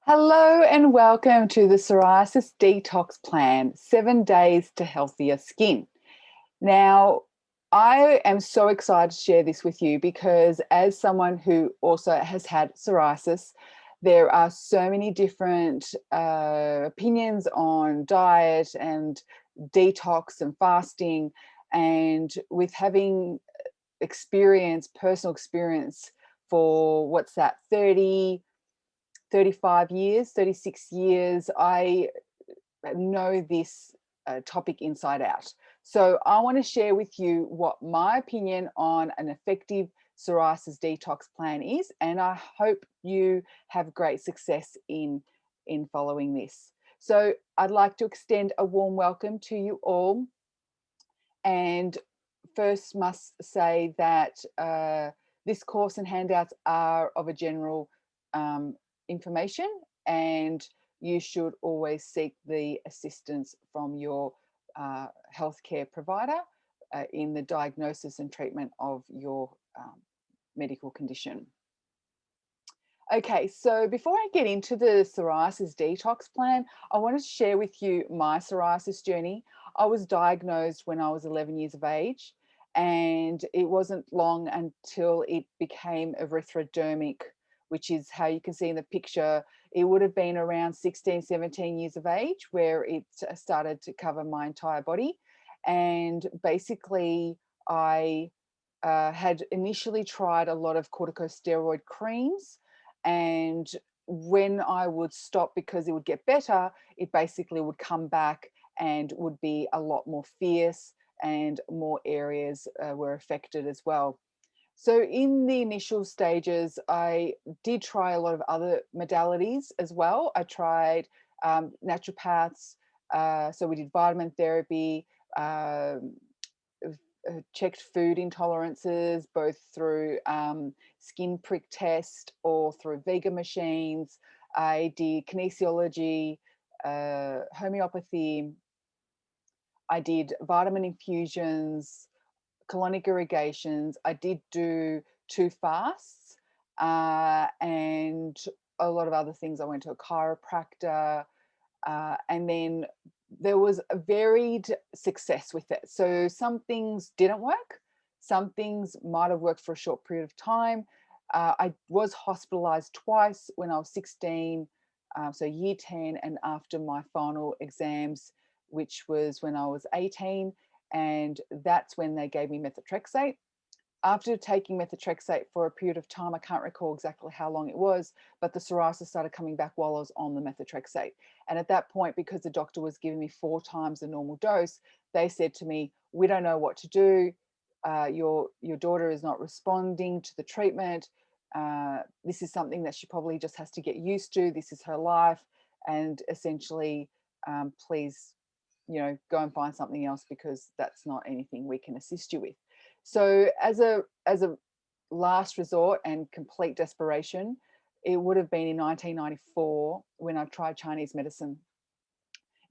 Hello and welcome to the Psoriasis Detox Plan, 7 days to healthier skin. Now, I am so excited to share this with you because as someone who also has had psoriasis, there are so many different opinions on diet and detox and fasting. And with having personal experience for 35 years, 36 years, I know this topic inside out. So I want to share with you what my opinion on an effective psoriasis detox plan is, and I hope you have great success in following this. So I'd like to extend a warm welcome to you all, and first must say that this course and handouts are of a general information, and you should always seek the assistance from your healthcare provider in the diagnosis and treatment of your medical condition. Okay, so before I get into the psoriasis detox plan, I wanted to share with you my psoriasis journey. I was diagnosed when I was 11 years of age, and it wasn't long until it became erythrodermic, which is how you can see in the picture. It would have been around 16, 17 years of age where it started to cover my entire body. And basically, I had initially tried a lot of corticosteroid creams, and when I would stop because it would get better, it basically would come back and would be a lot more fierce, and more areas were affected as well. So in the initial stages, I did try a lot of other modalities as well. I tried naturopaths, so we did vitamin therapy, checked food intolerances, both through skin prick test or through vegan machines. I did kinesiology, homeopathy. I did vitamin infusions, colonic irrigations. I did do 2 fasts, and a lot of other things. I went to a chiropractor, and then there was a varied success with it. So some things didn't work. Some things might have worked for a short period of time. I was hospitalized twice when I was 16, so year 10, and after my final exams, which was when I was 18. And that's when they gave me methotrexate. After taking methotrexate for a period of time, I can't recall exactly how long it was, but the psoriasis started coming back while I was on the methotrexate. And at that point, because the doctor was giving me 4 times the normal dose, they said to me, "We don't know what to do. Your daughter is not responding to the treatment. This is something that she probably just has to get used to. This is her life, and essentially, please, go and find something else because that's not anything we can assist you with." So as a last resort and complete desperation, it would have been in 1994 when I tried Chinese medicine.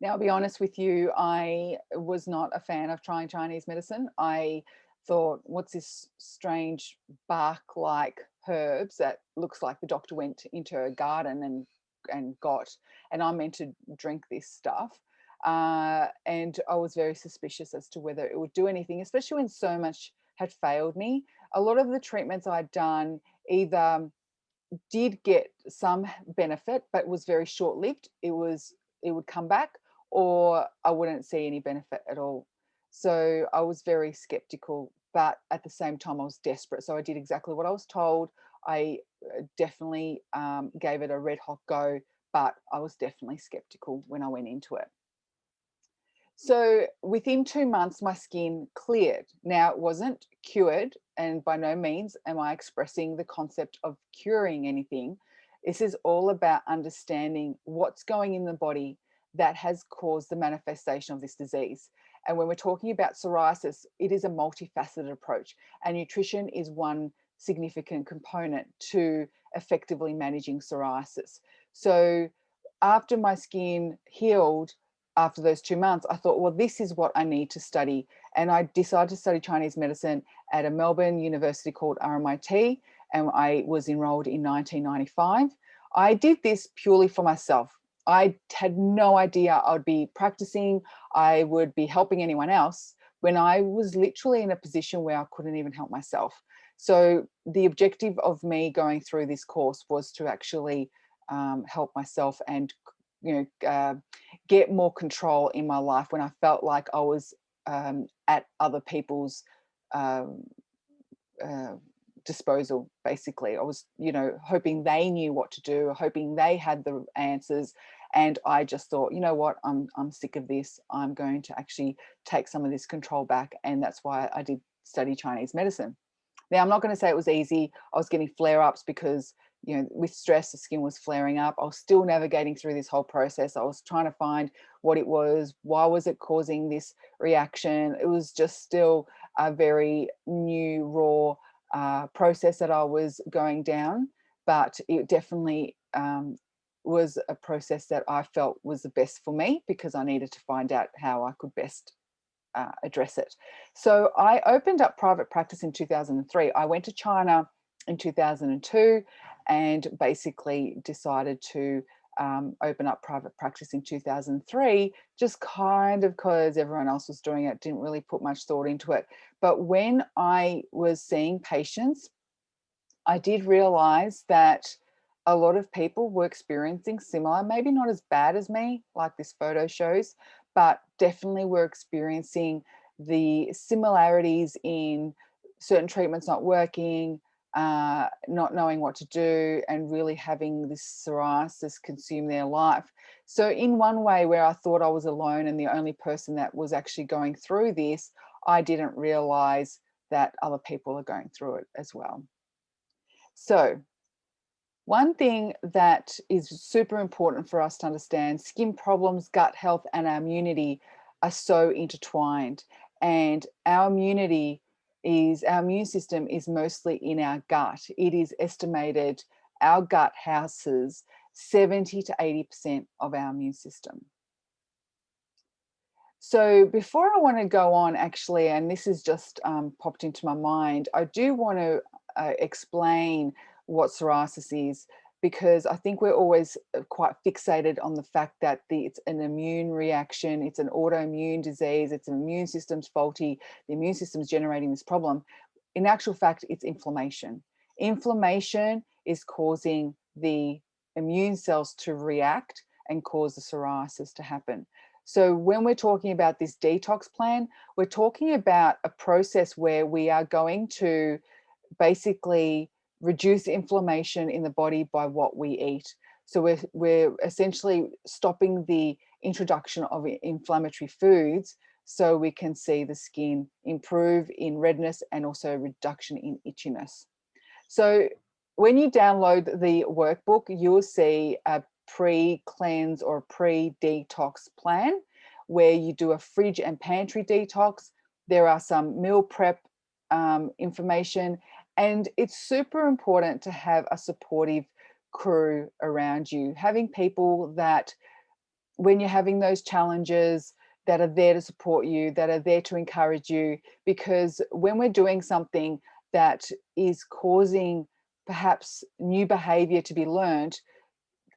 Now, I'll be honest with you, I was not a fan of trying Chinese medicine. I thought, what's this strange bark-like herbs that looks like the doctor went into a garden and got, and I'm meant to drink this stuff. And I was very suspicious as to whether it would do anything, especially when so much had failed me. A lot of the treatments I'd done either did get some benefit, but was very short-lived. It would come back, or I wouldn't see any benefit at all. So I was very skeptical, but at the same time I was desperate. So I did exactly what I was told. I definitely gave it a red hot go, but I was definitely skeptical when I went into it. So within 2 months, my skin cleared. Now, it wasn't cured, and by no means am I expressing the concept of curing anything. This is all about understanding what's going in the body that has caused the manifestation of this disease. And when we're talking about psoriasis, it is a multifaceted approach, and nutrition is one significant component to effectively managing psoriasis. So after my skin healed, after those 2 months, I thought, well, this is what I need to study. And I decided to study Chinese medicine at a Melbourne university called RMIT, and I was enrolled in 1995. I did this purely for myself. I had no idea I would be practicing, I would be helping anyone else, when I was literally in a position where I couldn't even help myself. So the objective of me going through this course was to actually help myself and, get more control in my life when I felt like I was at other people's um, uh, disposal. Basically, I was, hoping they knew what to do, hoping they had the answers, and I just thought, you know what, I'm sick of this. I'm going to actually take some of this control back, and that's why I did study Chinese medicine. Now, I'm not going to say it was easy. I was getting flare-ups because, with stress, the skin was flaring up. I was still navigating through this whole process. I was trying to find what it was. Why was it causing this reaction? It was just still a very new, raw process that I was going down. But it definitely was a process that I felt was the best for me, because I needed to find out how I could best address it. So I opened up private practice in 2003. I went to China in 2002 and basically decided to open up private practice in 2003, just kind of because everyone else was doing it, didn't really put much thought into it. But when I was seeing patients, I did realize that a lot of people were experiencing similar, maybe not as bad as me, like this photo shows, but definitely were experiencing the similarities in certain treatments not working, not knowing what to do, and really having this psoriasis consume their life. So in one way where I thought I was alone and the only person that was actually going through this, I didn't realize that other people are going through it as well. So one thing that is super important for us to understand: skin problems, gut health, and our immunity are so intertwined. And our immune system is mostly in our gut. It is estimated our gut houses 70 to 80% of our immune system. So before I want to go on, actually, and this has just popped into my mind, I do want to explain what psoriasis is, because I think we're always quite fixated on the fact that it's an immune reaction, it's an autoimmune disease, it's an immune system's faulty, the immune system's generating this problem. In actual fact, it's inflammation. Inflammation is causing the immune cells to react and cause the psoriasis to happen. So when we're talking about this detox plan, we're talking about a process where we are going to basically reduce inflammation in the body by what we eat. So we're essentially stopping the introduction of inflammatory foods, so we can see the skin improve in redness and also reduction in itchiness. So when you download the workbook, you'll see a pre-cleanse or pre-detox plan where you do a fridge and pantry detox. There are some meal prep information, and it's super important to have a supportive crew around you, having people that when you're having those challenges, that are there to support you, that are there to encourage you. Because when we're doing something that is causing perhaps new behavior to be learned,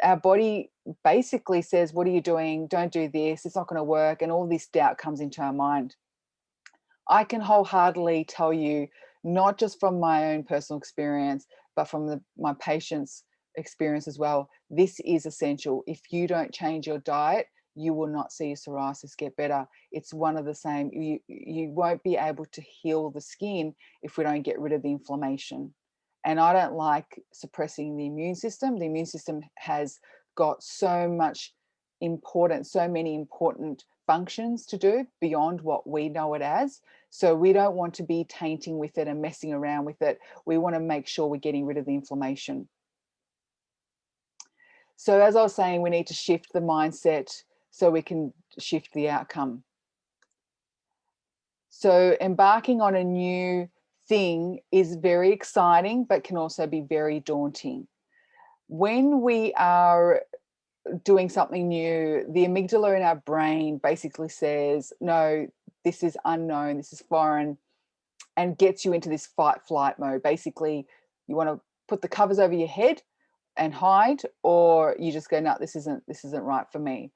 our body basically says, what are you doing? Don't do this. It's not going to work. And all this doubt comes into our mind. I can wholeheartedly tell you, not just from my own personal experience, but from my patients' experience as well, this is essential. If you don't change your diet, you will not see your psoriasis get better. It's one of the same. You won't be able to heal the skin if we don't get rid of the inflammation. And I don't like suppressing the immune system. The immune system has got so many important functions to do beyond what we know it as. So we don't want to be tainting with it and messing around with it. We want to make sure we're getting rid of the inflammation. So as I was saying, we need to shift the mindset so we can shift the outcome. So embarking on a new thing is very exciting, but can also be very daunting. When we are doing something new, the amygdala in our brain basically says, no, this is unknown, this is foreign, and gets you into this fight flight mode. Basically, you want to put the covers over your head, and hide, or you just go, no, this isn't right for me.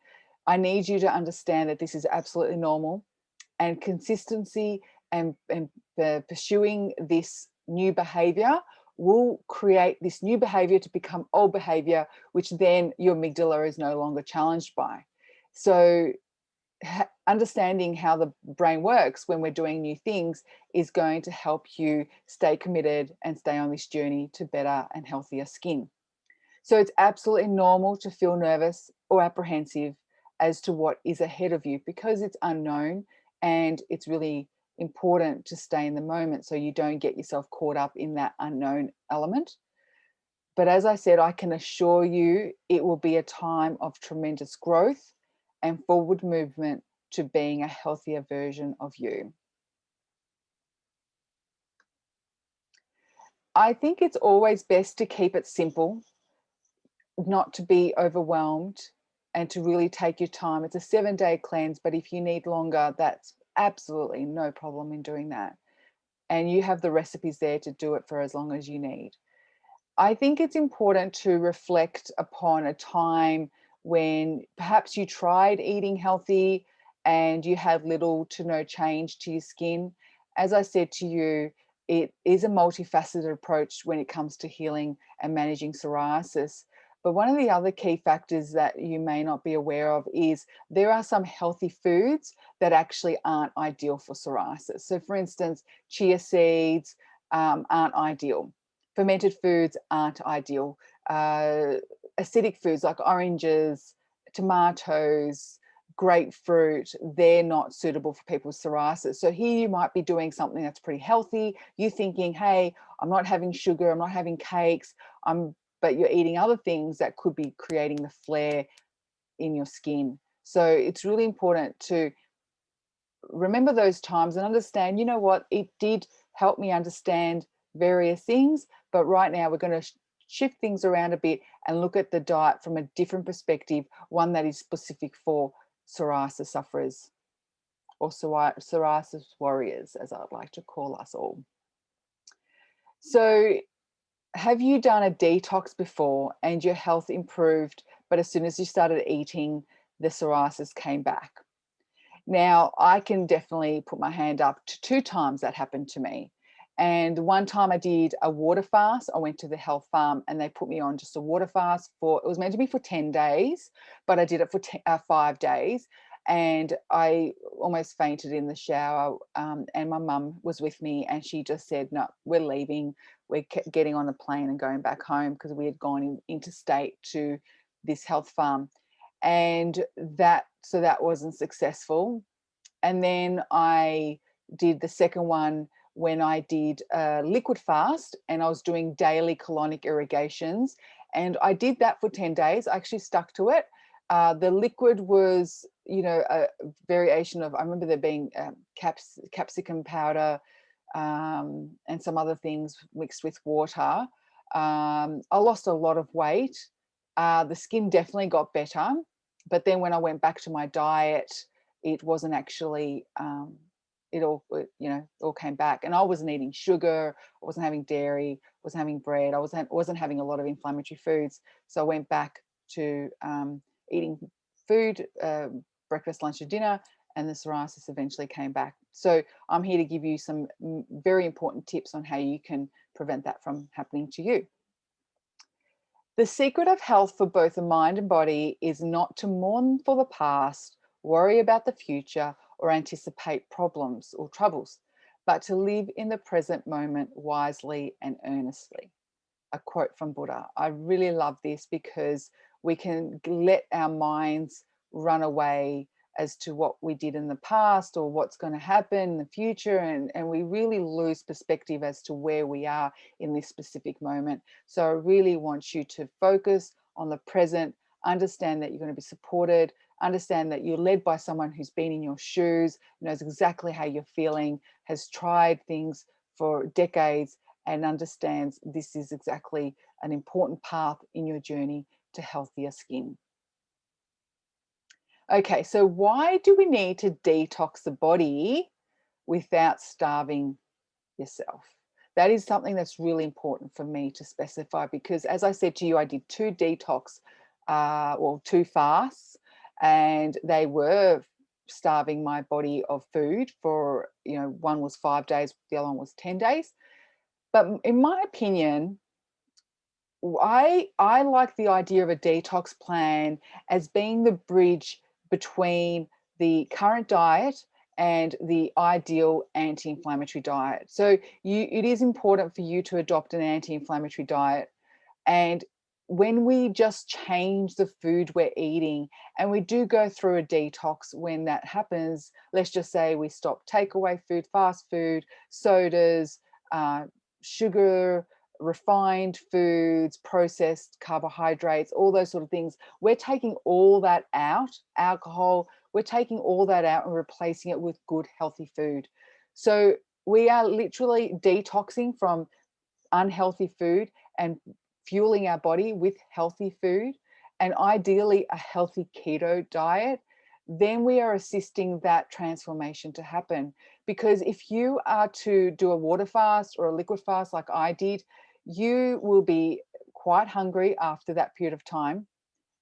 I need you to understand that this is absolutely normal, and consistency and pursuing this new behavior will create this new behavior to become old behavior, which then your amygdala is no longer challenged by. So understanding how the brain works when we're doing new things is going to help you stay committed and stay on this journey to better and healthier skin. So it's absolutely normal to feel nervous or apprehensive as to what is ahead of you, because it's unknown, and it's really important to stay in the moment so you don't get yourself caught up in that unknown element. But as I said, I can assure you it will be a time of tremendous growth and forward movement to being a healthier version of you. I think it's always best to keep it simple, not to be overwhelmed, and to really take your time. It's a 7-day cleanse, but if you need longer, that's absolutely no problem in doing that. And you have the recipes there to do it for as long as you need. I think it's important to reflect upon a time when perhaps you tried eating healthy and you had little to no change to your skin. As I said to you, it is a multifaceted approach when it comes to healing and managing psoriasis. But one of the other key factors that you may not be aware of is there are some healthy foods that actually aren't ideal for psoriasis. So for instance, chia seeds aren't ideal. Fermented foods aren't ideal. Acidic foods like oranges, tomatoes, grapefruit, they're not suitable for people with psoriasis. So here you might be doing something that's pretty healthy. You're thinking, hey, I'm not having sugar, I'm not having cakes, but you're eating other things that could be creating the flare in your skin. So it's really important to remember those times and understand, you know what, it did help me understand various things, but right now we're going to shift things around a bit and look at the diet from a different perspective, one that is specific for psoriasis sufferers, or psoriasis warriors, as I'd like to call us all. So have you done a detox before and your health improved, but as soon as you started eating, the psoriasis came back? Now, I can definitely put my hand up to 2 times that happened to me. And one time I did a water fast. I went to the health farm and they put me on just a water fast for, it was meant to be for 10 days, but I did it for 5 days. And I almost fainted in the shower. And my mum was with me and she just said, no, we're leaving. We're getting on the plane and going back home, because we had gone interstate to this health farm. And that wasn't successful. And then I did the second one when I did a liquid fast, and I was doing daily colonic irrigations, and I did that for 10 days. I actually stuck to it. The liquid was, a variation of, I remember there being capsicum powder and some other things mixed with water. I lost a lot of weight. The skin definitely got better, but then when I went back to my diet, it wasn't actually it all came back, and I wasn't eating sugar, I wasn't having dairy, wasn't having bread, I wasn't having a lot of inflammatory foods. So I went back to eating food, breakfast, lunch, and dinner, and the psoriasis eventually came back. So I'm here to give you some very important tips on how you can prevent that from happening to you. The secret of health for both the mind and body is not to mourn for the past, worry about the future, or anticipate problems or troubles, but to live in the present moment wisely and earnestly. A quote from Buddha. I really love this because we can let our minds run away as to what we did in the past or what's going to happen in the future, and we really lose perspective as to where we are in this specific moment. So I really want you to focus on the present, understand that you're going to be supported, understand that you're led by someone who's been in your shoes, knows exactly how you're feeling, has tried things for decades, and understands this is exactly an important path in your journey to healthier skin. Okay, so why do we need to detox the body without starving yourself? That is something that's really important for me to specify, because as I said to you, I did 2 detox, 2 fasts, and they were starving my body of food for, one was 5 days, the other one was 10 days. But in my opinion, I like the idea of a detox plan as being the bridge between the current diet and the ideal anti-inflammatory diet. So it is important for you to adopt an anti-inflammatory diet. And when we just change the food we're eating, and we do go through a detox when that happens, let's just say we stop takeaway food, fast food, sodas, sugar, refined foods, processed carbohydrates, all those sort of things. We're taking all that out, alcohol, we're taking all that out and replacing it with good, healthy food. So we are literally detoxing from unhealthy food and fueling our body with healthy food, and ideally a healthy keto diet. Then we are assisting that transformation to happen. Because if you are to do a water fast or a liquid fast like I did, you will be quite hungry after that period of time.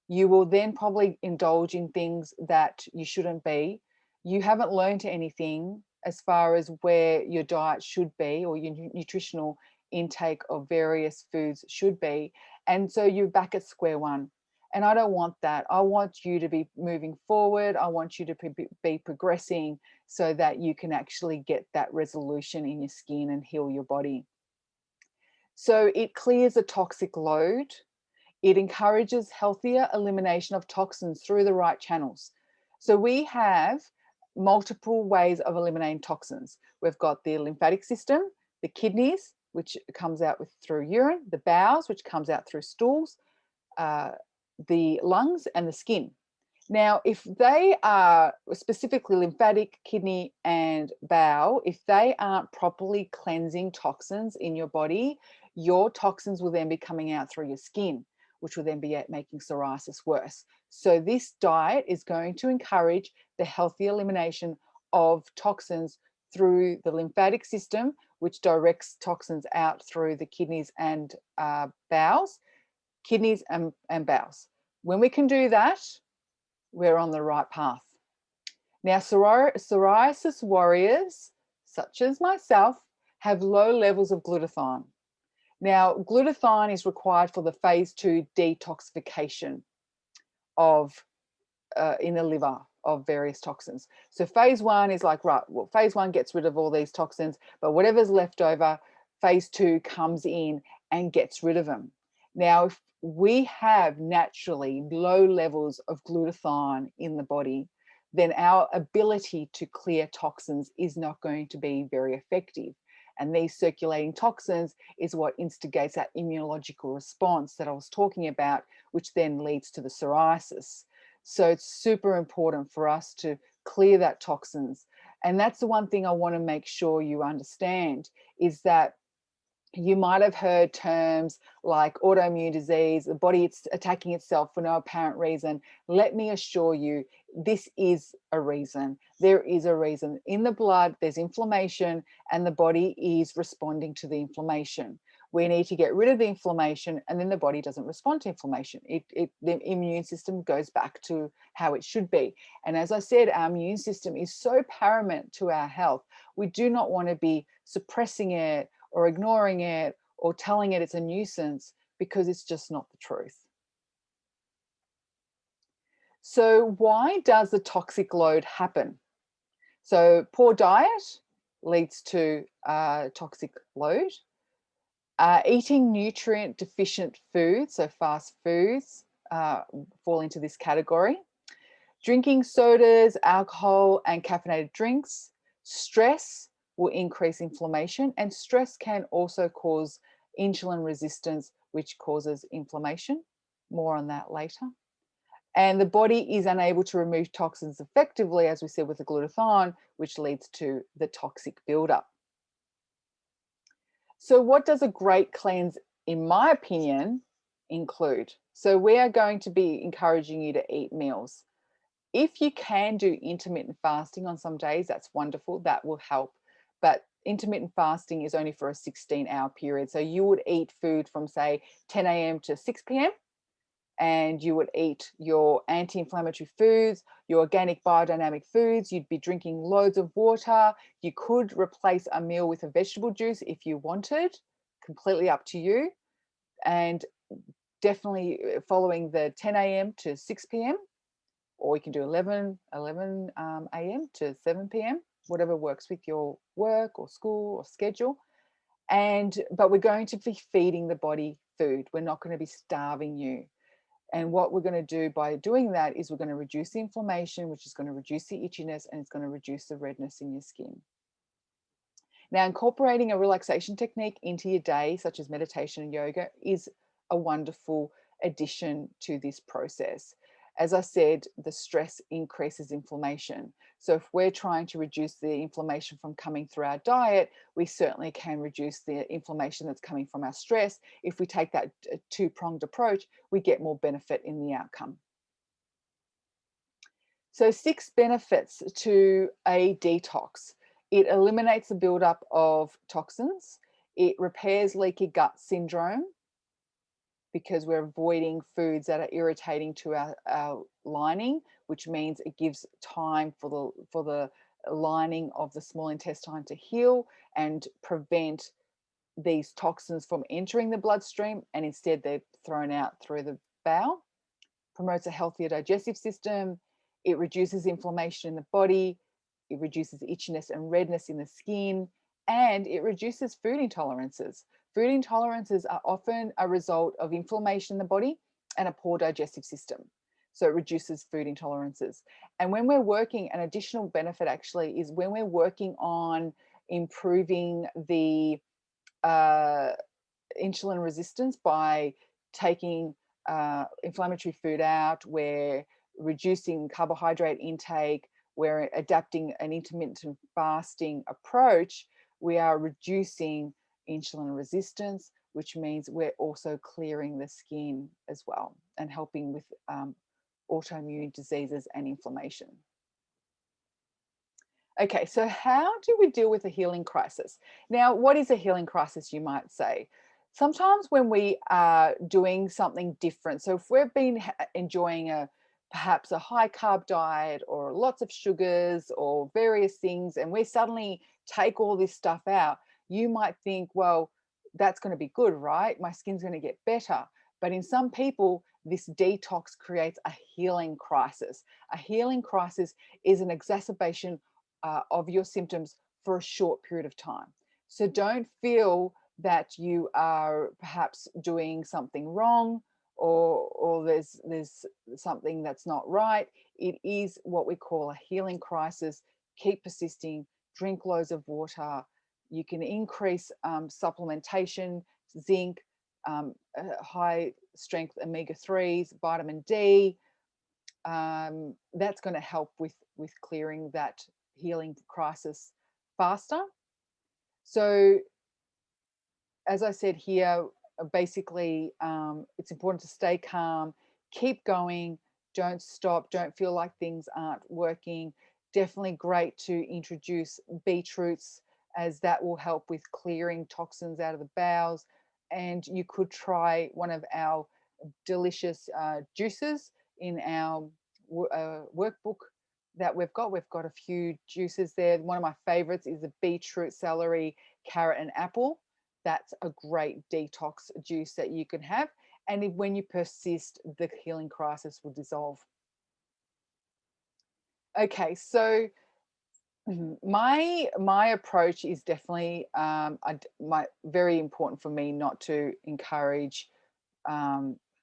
You will then probably indulge in things that you shouldn't be. You haven't learned anything as far as where your diet should be, or your nutritional intake of various foods should be. And so you're back at square one. And I don't want that. I want you to be moving forward. I want you to be progressing so that you can actually get that resolution in your skin and heal your body. So it clears a toxic load. It encourages healthier elimination of toxins through the right channels. So we have multiple ways of eliminating toxins. We've got the lymphatic system, the kidneys, which comes out through urine, the bowels, which comes out through stools, the lungs, and the skin. Now, if they are specifically lymphatic, kidney, and bowel, if they aren't properly cleansing toxins in your body, your toxins will then be coming out through your skin, which will then be making psoriasis worse. So this diet is going to encourage the healthy elimination of toxins through the lymphatic system, which directs toxins out through the kidneys and bowels, kidneys and bowels. When we can do that, we're on the right path. Now, psoriasis warriors, such as myself, have low levels of glutathione. Now, glutathione is required for the phase 2 detoxification of in the liver of various toxins. So phase 1 is like, right, well, phase 1 gets rid of all these toxins, but whatever's left over, phase 2 comes in and gets rid of them. Now, if we have naturally low levels of glutathione in the body, then our ability to clear toxins is not going to be very effective. And these circulating toxins is what instigates that immunological response that I was talking about, which then leads to the psoriasis. So it's super important for us to clear that toxins. And that's the one thing I want to make sure you understand, is that you might have heard terms like autoimmune disease, the body it's attacking itself for no apparent reason. Let me assure you, this is a reason. There is a reason. In the blood, there's inflammation, and the body is responding to the inflammation. We need to get rid of the inflammation, and then the body doesn't respond to inflammation. The immune system goes back to how it should be. And as I said, our immune system is so paramount to our health. We do not want to be suppressing it or ignoring it or telling it it's a nuisance, because it's just not the truth. So why does the toxic load happen? So poor diet leads to toxic load. Eating nutrient deficient foods, so fast foods, fall into this category. Drinking sodas, alcohol, and caffeinated drinks. Stress will increase inflammation, and stress can also cause insulin resistance, which causes inflammation. More on that later. And the body is unable to remove toxins effectively, as we said with the glutathione, which leads to the toxic buildup. So what does a great cleanse, in my opinion, include? So we are going to be encouraging you to eat meals. If you can do intermittent fasting on some days, that's wonderful. That will help. But intermittent fasting is only for a 16-hour period. So you would eat food from, say, 10 a.m. to 6 p.m. and you would eat your anti-inflammatory foods, your organic biodynamic foods. You'd be drinking loads of water. You could replace a meal with a vegetable juice if you wanted, completely up to you. And definitely following the 10 a.m. to 6 p.m. or you can do 11 a.m. to 7 p.m., whatever works with your work or school or schedule. But we're going to be feeding the body food. We're not going to be starving you. And what we're going to do by doing that is we're going to reduce the inflammation, which is going to reduce the itchiness, and it's going to reduce the redness in your skin. Now, incorporating a relaxation technique into your day, such as meditation and yoga, is a wonderful addition to this process. As I said, the stress increases inflammation. So if we're trying to reduce the inflammation from coming through our diet, we certainly can reduce the inflammation that's coming from our stress. If we take that two-pronged approach, we get more benefit in the outcome. So 6 benefits to a detox. It eliminates the buildup of toxins. It repairs leaky gut syndrome, because we're avoiding foods that are irritating to our lining, which means it gives time for the lining of the small intestine to heal and prevent these toxins from entering the bloodstream, and instead they're thrown out through the bowel. Promotes a healthier digestive system. It reduces inflammation in the body. It reduces itchiness and redness in the skin, and it reduces food intolerances. Food intolerances are often a result of inflammation in the body and a poor digestive system. So it reduces food intolerances. And when we're working, an additional benefit actually is when we're working on improving the insulin resistance by taking inflammatory food out, we're reducing carbohydrate intake, we're adapting an intermittent fasting approach, we are reducing insulin resistance, which means we're also clearing the skin as well and helping with autoimmune diseases and inflammation. Okay, so how do we deal with a healing crisis? Now, what is a healing crisis, you might say? Sometimes when we are doing something different, so if we've been enjoying perhaps a high carb diet or lots of sugars or various things, and we suddenly take all this stuff out, you might think, well, that's going to be good, right? My skin's going to get better. But in some people, this detox creates a healing crisis. A healing crisis is an exacerbation of your symptoms for a short period of time. So don't feel that you are perhaps doing something wrong or there's something that's not right. It is what we call a healing crisis. Keep persisting, drink loads of water. You can increase supplementation, zinc, high strength omega-3s, vitamin D. That's going to help with clearing that healing crisis faster. So as I said here, basically it's important to stay calm, keep going, don't stop, don't feel like things aren't working. Definitely great to introduce beetroots, as that will help with clearing toxins out of the bowels. And you could try one of our delicious juices in our workbook that we've got. We've got a few juices there. One of my favorites is the beetroot, celery, carrot, and apple. That's a great detox juice that you can have. And when you persist, the healing crisis will dissolve. Okay, so my approach is definitely very important for me not to encourage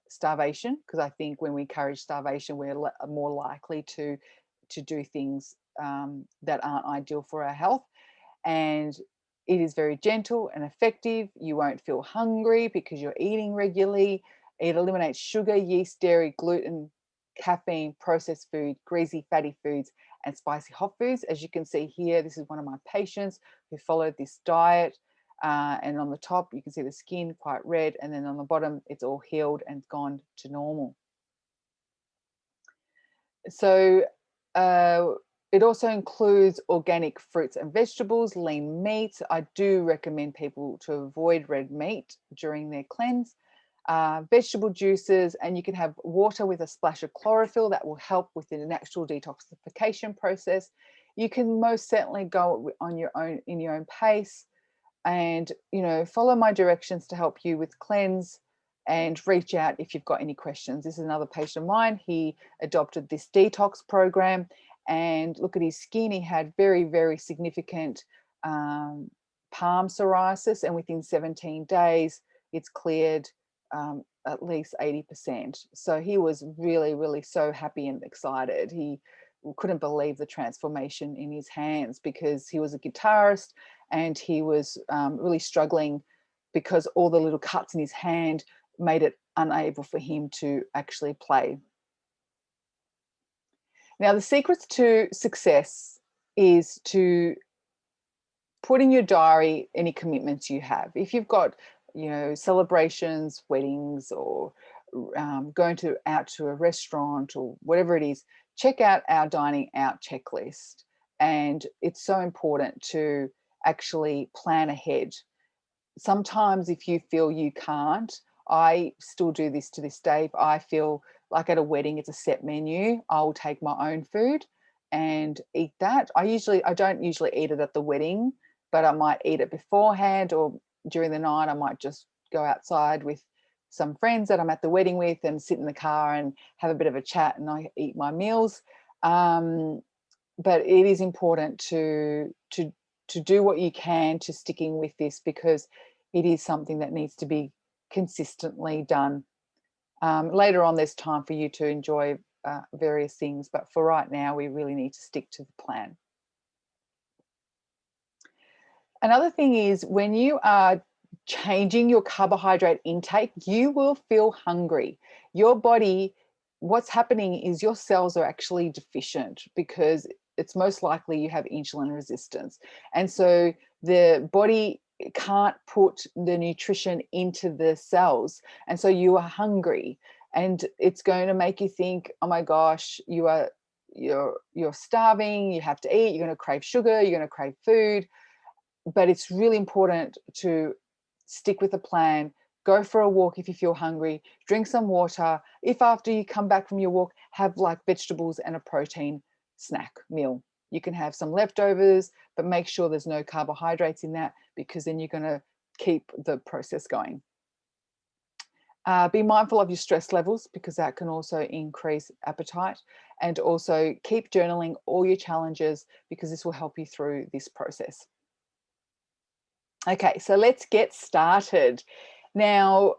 starvation, because I think when we encourage starvation, we're more likely to do things that aren't ideal for our health. And it is very gentle and effective. You won't feel hungry because you're eating regularly. It eliminates sugar, yeast, dairy, gluten, caffeine, processed food, greasy, fatty foods, and spicy hot foods. As you can see here, this is one of my patients who followed this diet. And on the top, you can see the skin quite red. And then on the bottom, it's all healed and gone to normal. So It also includes organic fruits and vegetables, lean meats. I do recommend people to avoid red meat during their cleanse. Vegetable juices, and you can have water with a splash of chlorophyll that will help with the natural detoxification process. You can most certainly go on your own, in your own pace, and follow my directions to help you with cleanse, and reach out if you've got any questions. This is another patient of mine. He adopted this detox program, and look at his skin. He had very, very significant palm psoriasis, and within 17 days it's cleared at least 80%. So he was really, really so happy and excited. He couldn't believe the transformation in his hands, because he was a guitarist and he was really struggling because all the little cuts in his hand made it unable for him to actually play. Now, the secrets to success is to put in your diary any commitments you have. If you've got, celebrations, weddings, or going out to a restaurant or whatever it is, check out our dining out checklist. And it's so important to actually plan ahead. Sometimes if you feel you can't, I still do this to this day. If I feel like at a wedding it's a set menu, I'll take my own food and eat that. I don't usually eat it at the wedding, but I might eat it beforehand, or during the night I might just go outside with some friends that I'm at the wedding with and sit in the car and have a bit of a chat, and I eat my meals. But it is important to do what you can to sticking with this, because it is something that needs to be consistently done. Later on, there's time for you to enjoy various things, but for right now, we really need to stick to the plan. Another thing is, when you are changing your carbohydrate intake, you will feel hungry. Your body, what's happening is your cells are actually deficient, because it's most likely you have insulin resistance. And so the body can't put the nutrition into the cells. And so you are hungry, and it's going to make you think, oh my gosh, you're starving, you have to eat, you're going to crave sugar, you're going to crave food. But it's really important to stick with a plan. Go for a walk if you feel hungry, drink some water. If after you come back from your walk, have like vegetables and a protein snack meal. You can have some leftovers, but make sure there's no carbohydrates in that, because then you're going to keep the process going. Be mindful of your stress levels, because that can also increase appetite. And also keep journaling all your challenges, because this will help you through this process. Okay, so let's get started. Now,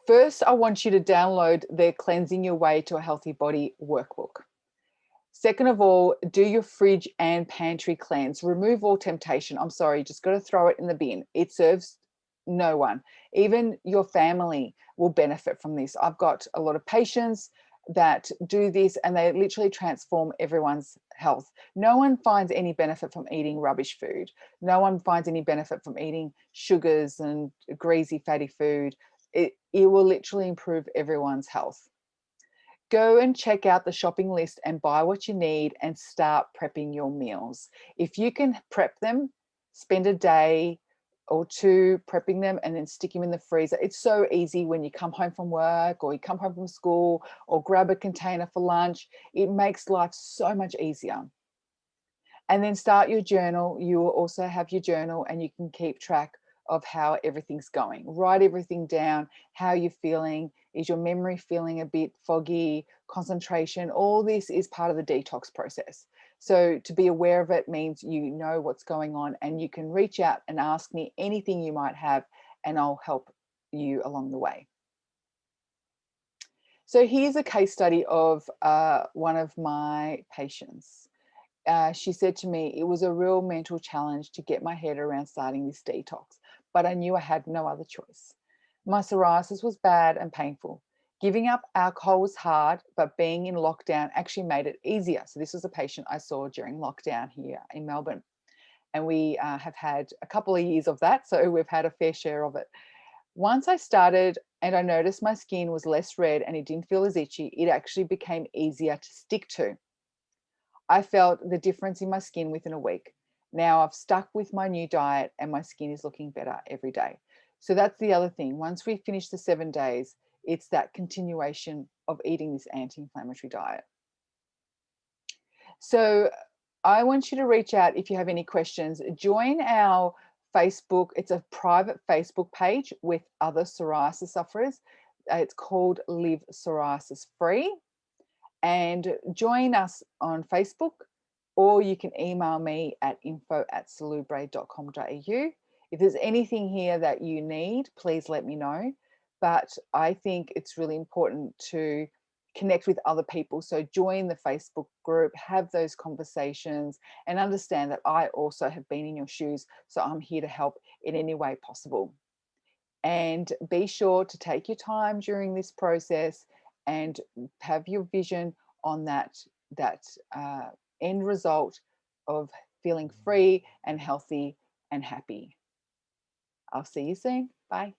first, I want you to download the Cleansing Your Way to a Healthy Body workbook. Second of all, do your fridge and pantry cleanse. Remove all temptation. I'm sorry, just got to throw it in the bin. It serves no one. Even your family will benefit from this. I've got a lot of patients that do this, and they literally transform everyone's health. No one finds any benefit from eating rubbish food. No one finds any benefit from eating sugars and greasy, fatty food. It will literally improve everyone's health. Go and check out the shopping list and buy what you need, and start prepping your meals. If you can prep them, spend a day or two prepping them and then stick them in the freezer. It's so easy when you come home from work, or you come home from school, or grab a container for lunch. It makes life so much easier. And then start your journal. You will also have your journal, and you can keep track of how everything's going. Write everything down, how you're feeling. Is your memory feeling a bit foggy? Concentration? All this is part of the detox process. So to be aware of it means you know what's going on, and you can reach out and ask me anything you might have, and I'll help you along the way. So here's a case study of one of my patients. She said to me, it was a real mental challenge to get my head around starting this detox, but I knew I had no other choice. My psoriasis was bad and painful. Giving up alcohol was hard, but being in lockdown actually made it easier. So this was a patient I saw during lockdown here in Melbourne. And we have had a couple of years of that, so we've had a fair share of it. Once I started and I noticed my skin was less red and it didn't feel as itchy, it actually became easier to stick to. I felt the difference in my skin within a week. Now I've stuck with my new diet and my skin is looking better every day. So that's the other thing. Once we finish the 7 days, it's that continuation of eating this anti-inflammatory diet. So I want you to reach out if you have any questions. Join our Facebook. It's a private Facebook page with other psoriasis sufferers. It's called Live Psoriasis Free. And join us on Facebook, or you can email me at info@salubre.com.au. If there's anything here that you need, please let me know. But I think it's really important to connect with other people. So join the Facebook group, have those conversations, and understand that I also have been in your shoes. So I'm here to help in any way possible. And be sure to take your time during this process and have your vision on that end result of feeling free and healthy and happy. I'll see you soon. Bye.